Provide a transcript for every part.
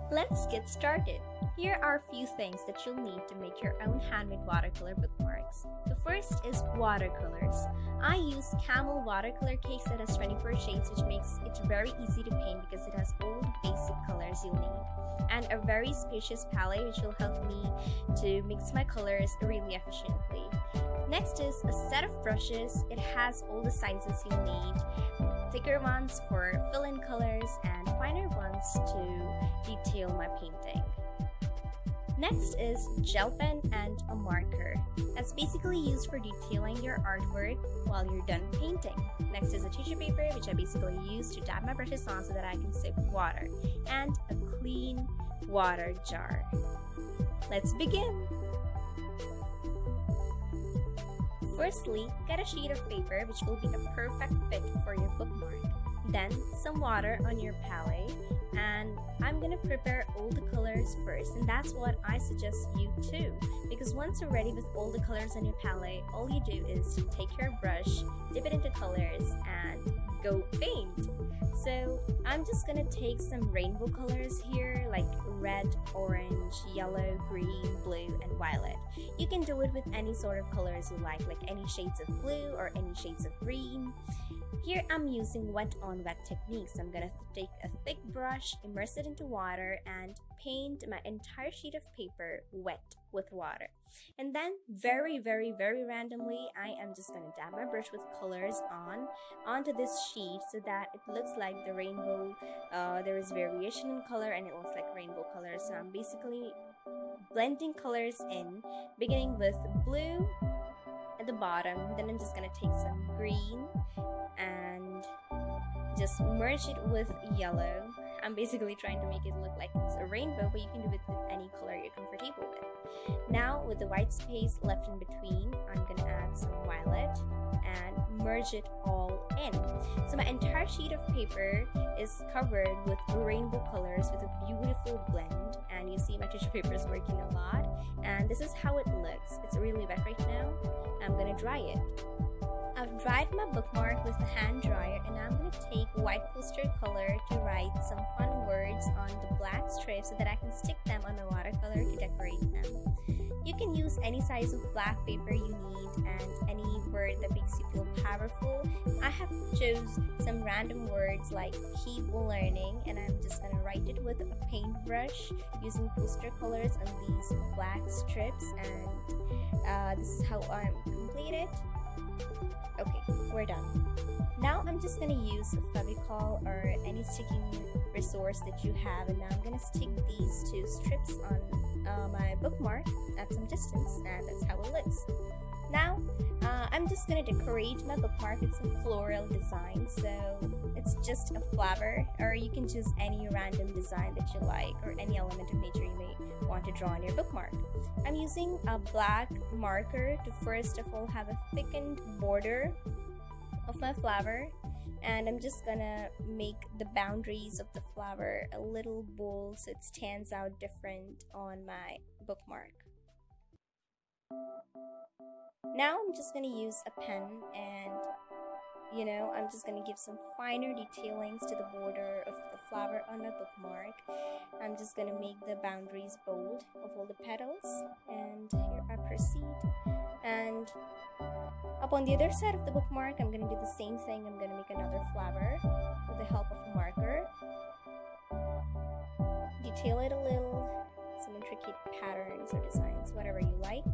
Let's get started. Here are a few things that you'll need to make your own handmade watercolor bookmarks. The first is watercolors. I use Camel watercolor case that has 24 shades, which makes it very easy to paint because it has all the basic colors you'll need, and a very spacious palette which will help me to mix my colors really efficiently. Next is a set of brushes. It has all the sizes you'll need. Thicker ones for fill-in colors and finer ones to detail my painting. Next is gel pen and a marker. That's basically used for detailing your artwork while you're done painting. Next is a tissue paper, which I basically use to dab my brushes on so that I can soak water, and a clean water jar. Let's begin! Firstly, get a sheet of paper which will be a perfect fit for your bookmark. Then, some water on your palette, and I'm gonna prepare all the colors first, and that's what I suggest you too, because once you're ready with all the colors on your palette, all you do is take your brush, dip it into colors, and go paint. So I'm just gonna take some rainbow colors here, like red, orange, yellow, green, blue, and violet. You can do it with any sort of colors you like any shades of blue or any shades of green. Here I'm using wet on wet techniques. I'm gonna take a thick brush, immerse it into water, and paint my entire sheet of paper wet with water. And then very randomly, I am just gonna dab my brush with colors onto this sheet so that it looks like the rainbow. There is variation in color and it looks like rainbow colors. So I'm basically blending colors in, beginning with blue at the bottom. Then I'm just gonna take some green and just merge it with yellow. I'm basically trying to make it look like it's a rainbow, but you can do it with any color you're comfortable with. Now, with the white space left in between, I'm gonna add some violet and merge it all in. So my entire sheet of paper is covered with rainbow colors with a beautiful blend, and you see my tissue paper is working a lot, and this is how it looks. It's really wet right now. I'm gonna dry it. I've dried my bookmark with a hand dryer, and I'm going to take white poster color to write some fun words on the black strips so that I can stick them on the watercolor to decorate them. You can use any size of black paper you need and any word that makes you feel powerful. I have chose some random words like keep learning, and I'm just going to write it with a paintbrush using poster colors on these black strips, and this is how I'm completed. Okay, we're done. Now I'm just gonna use a Fevicol or any sticking resource that you have, and now I'm gonna stick these two strips on my bookmark at some distance, and that's how it looks. Now I'm just gonna decorate my bookmark with some floral design. So it's just a flower, or you can choose any random design that you like, or any element of nature you may want to draw on your bookmark. I'm using a black marker to first of all have a thickened border of my flower, and I'm just gonna make the boundaries of the flower a little bold so it stands out different on my bookmark. Now I'm just gonna use a pen, and I'm just gonna give some finer detailings to the border of the flower on my bookmark. I'm just gonna make the boundaries bold of all the petals, and here I proceed. And up on the other side of the bookmark, I'm gonna do the same thing. I'm gonna make another flower with the help of a marker. Detail it a little, some intricate patterns or designs, whatever you like.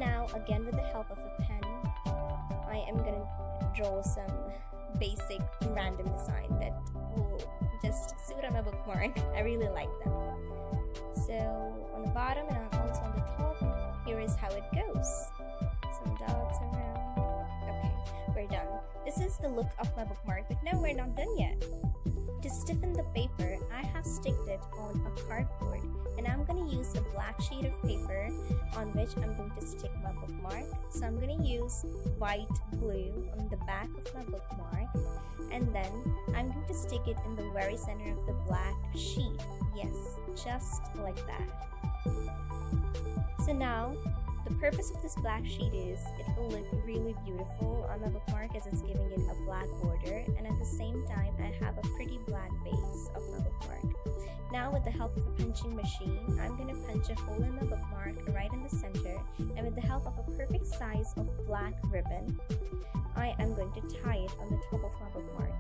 Now, again with the help of a pen, I am going to draw some basic random design that will just suit on my bookmark. I really like them. So on the bottom and also on the top, here is how it goes. Some dots around. Okay, we're done. This is the look of my bookmark, but no, we're not done yet. To stiffen the paper, I have sticked it on a cardboard, and I'm going to use a black sheet of paper on which I'm going to stick my bookmark. So I'm going to use white glue on the back of my bookmark, and then I'm going to stick it in the very center of the black sheet. Yes, just like that. So now, the purpose of this black sheet is it will look really beautiful on my bookmark as it's giving it a black border, and at the same time I have a pretty black base of my bookmark. Now with the help of a punching machine, I'm going to punch a hole in my bookmark right in the center, and with the help of a perfect size of black ribbon, I am going to tie it on the top of my bookmark.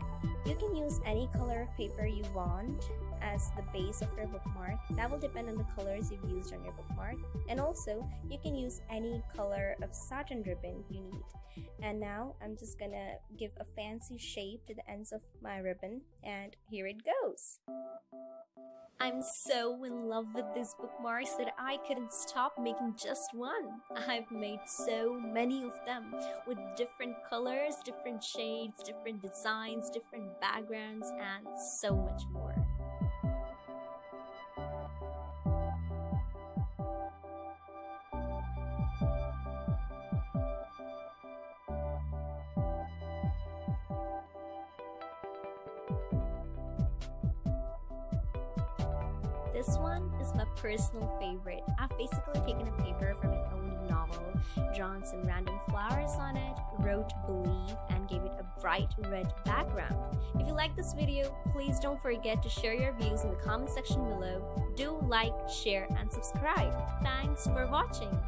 You can use any color of paper you want as the base of your bookmark. That will depend on the colors you've used on your bookmark, and also you can use any color of satin ribbon you need. And now I'm just gonna give a fancy shape to the ends of my ribbon, and here it goes. I'm so in love with these bookmarks that I couldn't stop making just one. I've made so many of them with different colors, different shades, different designs, different backgrounds, and so much more. This one is my personal favorite. I've basically taken a paper from an old novel, drawn some random flowers on it, wrote "Believe," and gave it a bright red background. If you like this video, please don't forget to share your views in the comment section below. Do like, share, and subscribe. Thanks for watching.